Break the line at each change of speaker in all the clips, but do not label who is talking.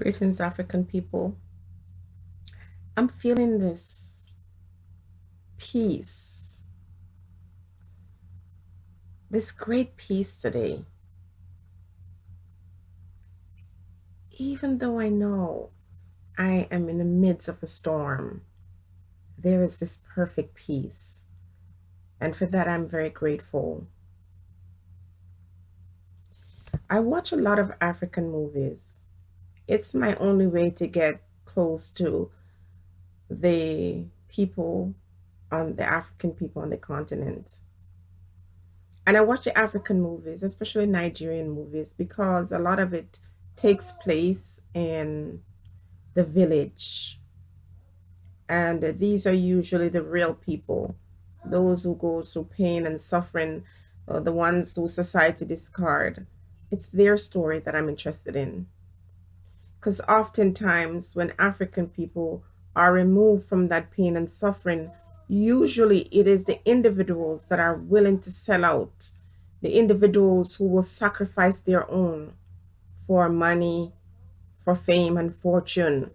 Greetings, African people. I'm feeling this peace, this great peace today. Even though I know I am in the midst of a storm, there is this perfect peace. And for that, I'm very grateful. I watch a lot of African movies. It's my only way to get close to the people the African people on the continent. And I watch the African movies, especially Nigerian movies, because a lot of it takes place in the village. And these are usually the real people, those who go through pain and suffering, the ones who society discard. It's their story that I'm interested in. Because oftentimes, when African people are removed from that pain and suffering, usually it is the individuals that are willing to sell out, the individuals who will sacrifice their own for money, for fame and fortune.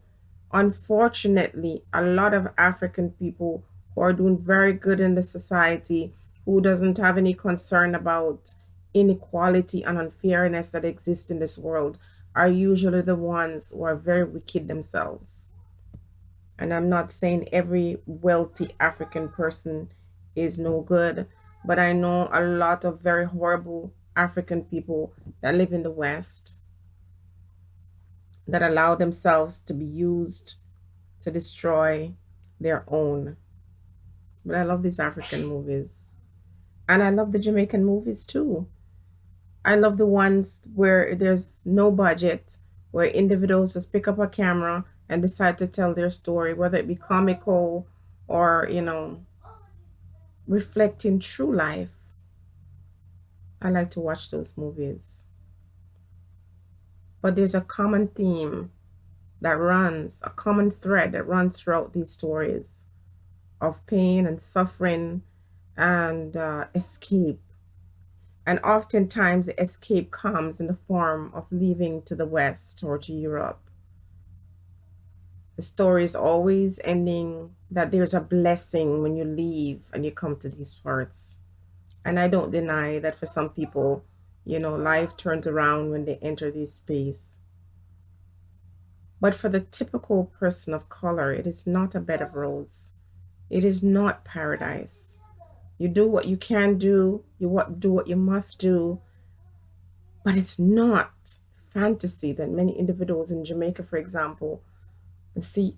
Unfortunately, a lot of African people who are doing very good in the society, who doesn't have any concern about inequality and unfairness that exist in this world, are usually the ones who are very wicked themselves. And I'm not saying every wealthy African person is no good, but I know a lot of very horrible African people that live in the West that allow themselves to be used to destroy their own. But I love these African movies. And I love the Jamaican movies too. I love the ones where there's no budget, where individuals just pick up a camera and decide to tell their story, whether it be comical or, reflecting true life. I like to watch those movies. But there's a common theme that runs, a common thread that runs throughout these stories of pain and suffering and escape. And oftentimes, the escape comes in the form of leaving to the West or to Europe. The story is always ending that there's a blessing when you leave and you come to these parts. And I don't deny that for some people, life turns around when they enter this space. But for the typical person of color, it is not a bed of roses. It is not paradise. You do what you can do, do what you must do, but it's not fantasy that many individuals in Jamaica, for example, seek.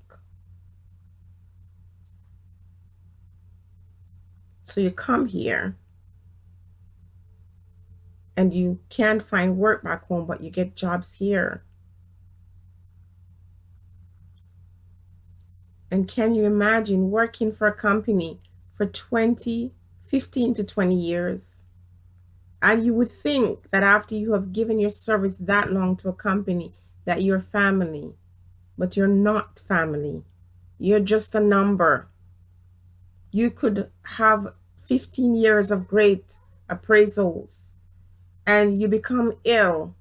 So you come here and you can't find work back home, but you get jobs here. And can you imagine working for a company for 20, 15 to 20 years? And you would think that after you have given your service that long to a company, that you're family, but you're not family. You're just a number. You could have 15 years of great appraisals and you become ill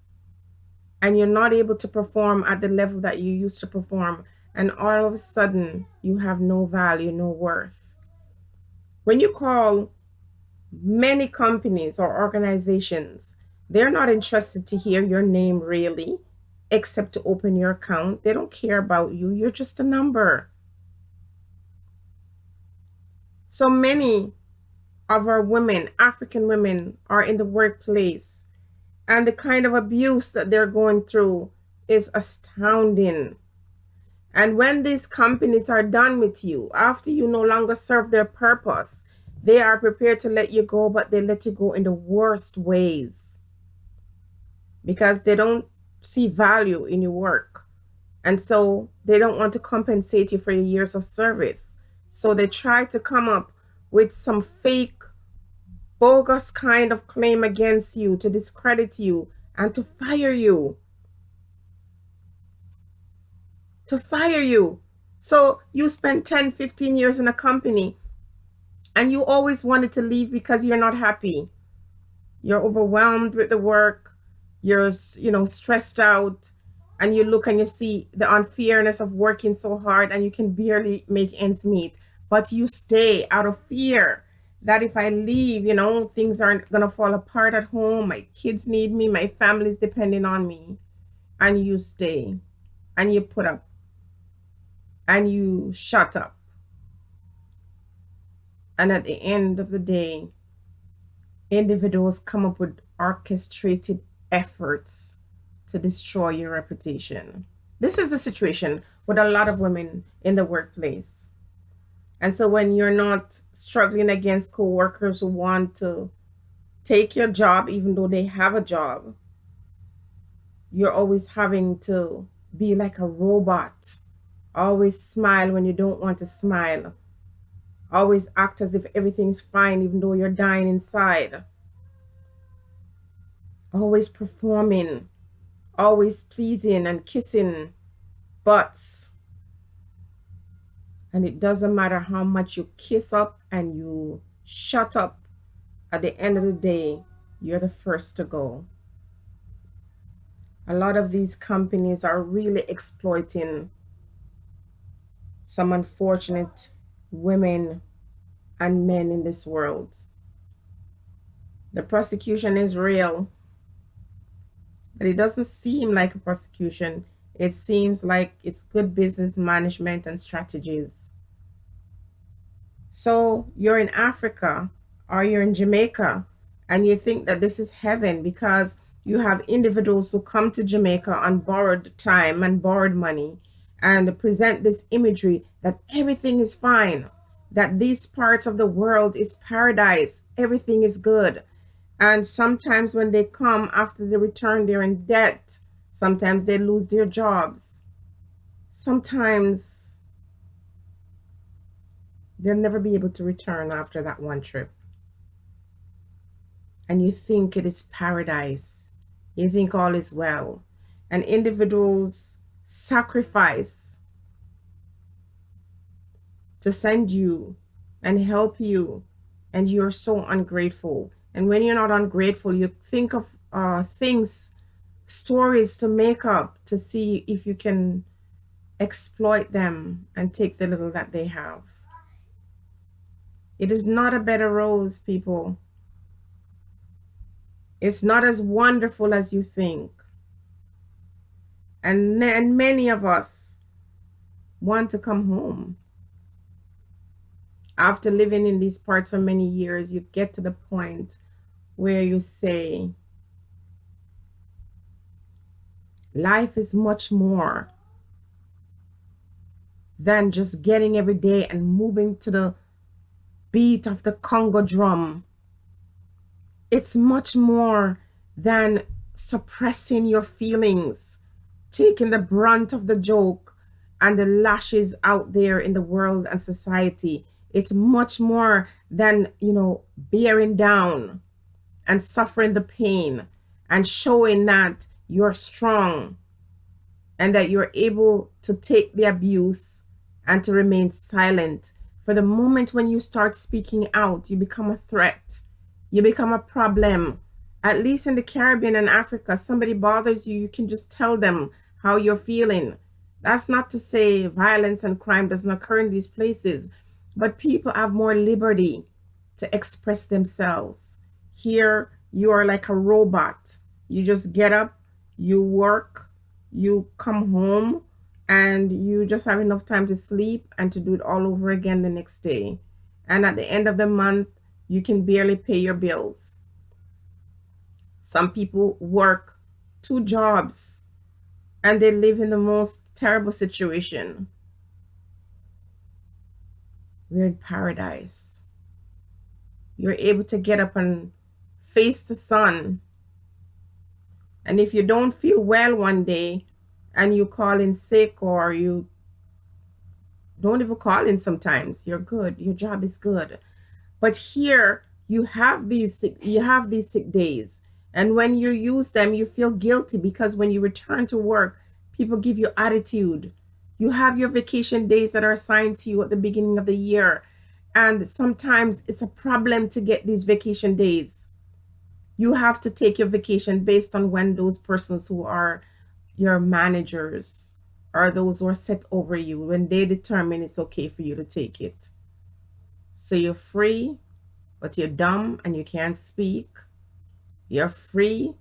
and you're not able to perform at the level that you used to perform. And all of a sudden, you have no value, no worth. When you call many companies or organizations, they're not interested to hear your name really, except to open your account. They don't care about you. You're just a number. So many of our women, African women, are in the workplace, and the kind of abuse that they're going through is astounding. And when these companies are done with you, after you no longer serve their purpose, they are prepared to let you go, but they let you go in the worst ways because they don't see value in your work. And so they don't want to compensate you for your years of service. So they try to come up with some fake, bogus kind of claim against you to discredit you and to fire you. To fire you. So you spent 10, 15 years in a company and you always wanted to leave because you're not happy. You're overwhelmed with the work. You're, stressed out. and you look and you see the unfairness of working so hard and you can barely make ends meet, but you stay out of fear that if I leave, things aren't going to fall apart at home. My kids need me, my family's depending on me. And you stay and you put up and you shut up. And at the end of the day, individuals come up with orchestrated efforts to destroy your reputation. This is the situation with a lot of women in the workplace. And so when you're not struggling against coworkers who want to take your job, even though they have a job, you're always having to be like a robot, always smile when you don't want to smile, always act as if everything's fine, even though you're dying inside, always performing, always pleasing and kissing butts. And it doesn't matter how much you kiss up and you shut up, at the end of the day, you're the first to go. A lot of these companies are really exploiting some unfortunate women and men in this world. The prosecution is real, but it doesn't seem like a prosecution. It seems like it's good business management and strategies. So you're in Africa or you're in Jamaica and you think that this is heaven because you have individuals who come to Jamaica on borrowed time and borrowed money and present this imagery that everything is fine, that these parts of the world is paradise, everything is good. And sometimes when they come after they return, they're in debt. Sometimes they lose their jobs. Sometimes they'll never be able to return after that one trip. And you think it is paradise. You think all is well. And individuals sacrifice to send you and help you, and you're so ungrateful. And when you're not ungrateful, you think of things, stories to make up to see if you can exploit them and take the little that they have. It is not a bed of rose, people. It's not as wonderful as you think. And then many of us want to come home. After living in these parts for many years, you get to the point where you say, life is much more than just getting every day and moving to the beat of the Congo drum. It's much more than suppressing your feelings, taking the brunt of the joke and the lashes out there in the world and society. It's much more than, bearing down and suffering the pain and showing that you're strong and that you're able to take the abuse and to remain silent. For the moment when you start speaking out, you become a threat. You become a problem. At least in the Caribbean and Africa, somebody bothers you, you can just tell them how you're feeling. That's not to say violence and crime doesn't occur in these places, but people have more liberty to express themselves. Here, you are like a robot. You just get up, you work, you come home, and you just have enough time to sleep and to do it all over again the next day. And at the end of the month, you can barely pay your bills. Some people work 2 jobs and they live in the most terrible situation. We're in paradise. You're able to get up and face the sun. And if you don't feel well one day and you call in sick or you don't even call in sometimes, you're good. Your job is good. But here you have these sick days. And when you use them, you feel guilty because when you return to work, people give you attitude. You have your vacation days that are assigned to you at the beginning of the year. And sometimes it's a problem to get these vacation days. You have to take your vacation based on when those persons who are your managers or those who are set over you when they determine it's okay for you to take it. So you're free, but you're dumb and you can't speak. You're free,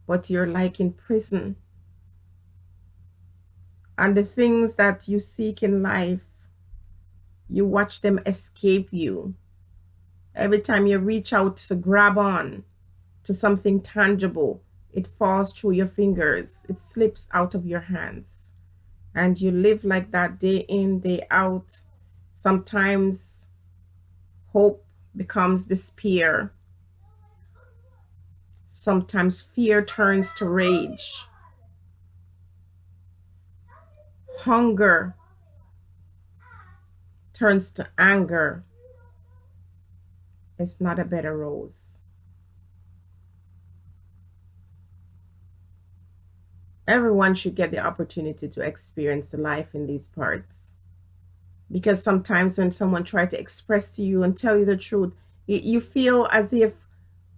but you're like in prison. And the things that you seek in life, you watch them escape you. Every time you reach out to grab on to something tangible, it falls through your fingers, it slips out of your hands. And you live like that day in, day out. Sometimes hope becomes despair. Sometimes fear turns to rage. Hunger turns to anger. It's not a bed of rose. Everyone should get the opportunity to experience life in these parts. Because sometimes when someone tries to express to you and tell you the truth, you feel as if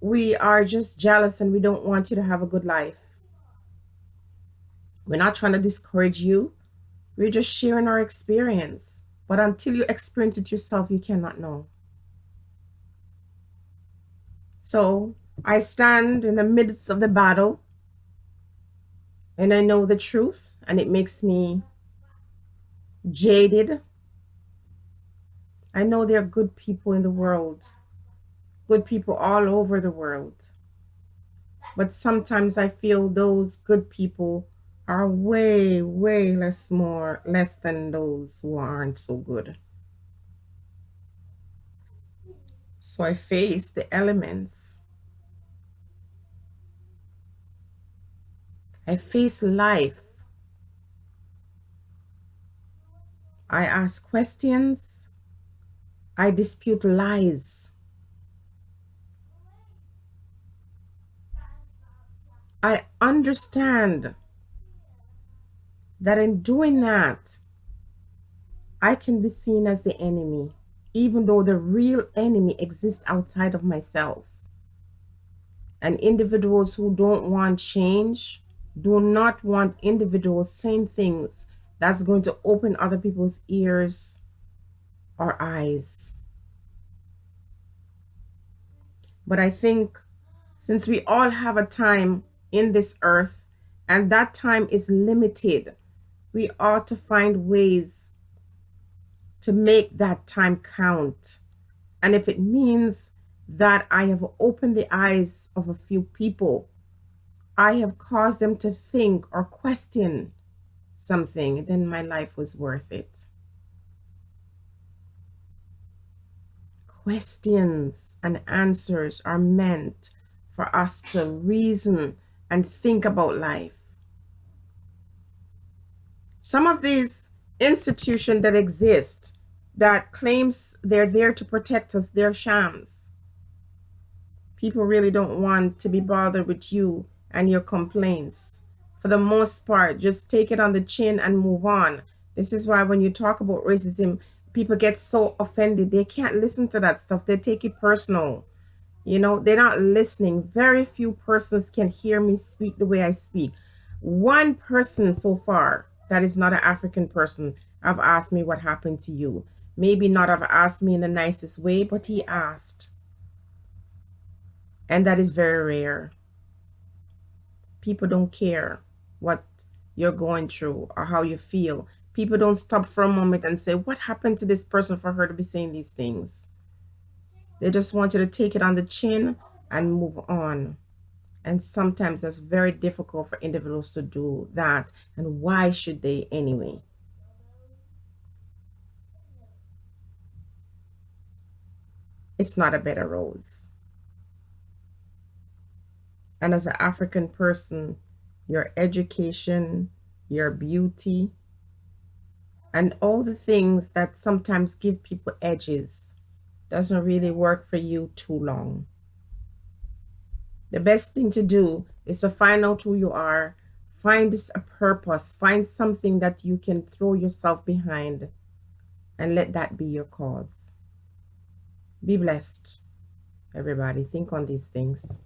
we are just jealous and we don't want you to have a good life. We're not trying to discourage you. We're just sharing our experience. But until you experience it yourself, you cannot know. So I stand in the midst of the battle and I know the truth, and it makes me jaded. I know there are good people in the world, good people all over the world. But sometimes I feel those good people are way, way less than those who aren't so good. So I face the elements. I face life. I ask questions. I dispute lies. I understand that in doing that, I can be seen as the enemy, even though the real enemy exists outside of myself. And individuals who don't want change do not want individuals saying things that's going to open other people's ears or eyes. But I think since we all have a time in this earth and that time is limited, we ought to find ways to make that time count. And if it means that I have opened the eyes of a few people, I have caused them to think or question something, then my life was worth it. Questions and answers are meant for us to reason and think about life. Some of these institutions that exist that claims they're there to protect us, they're shams. People really don't want to be bothered with you and your complaints. For the most part, just take it on the chin and move on. This is why when you talk about racism, people get so offended. They can't listen to that stuff. They take it personal. You know, they're not listening. Very few persons can hear me speak the way I speak. One person so far that is not an African person have asked me what happened to you. Maybe not have asked me in the nicest way, but he asked. And that is very rare. People don't care what you're going through or how you feel. People don't stop for a moment and say, what happened to this person for her to be saying these things? They just want you to take it on the chin and move on. And sometimes that's very difficult for individuals to do that. And why should they anyway? It's not a bed of rose. And as an African person, your education, your beauty, and all the things that sometimes give people edges doesn't really work for you too long. The best thing to do is to find out who you are, find a purpose, find something that you can throw yourself behind, and let that be your cause. Be blessed, everybody. Think on these things.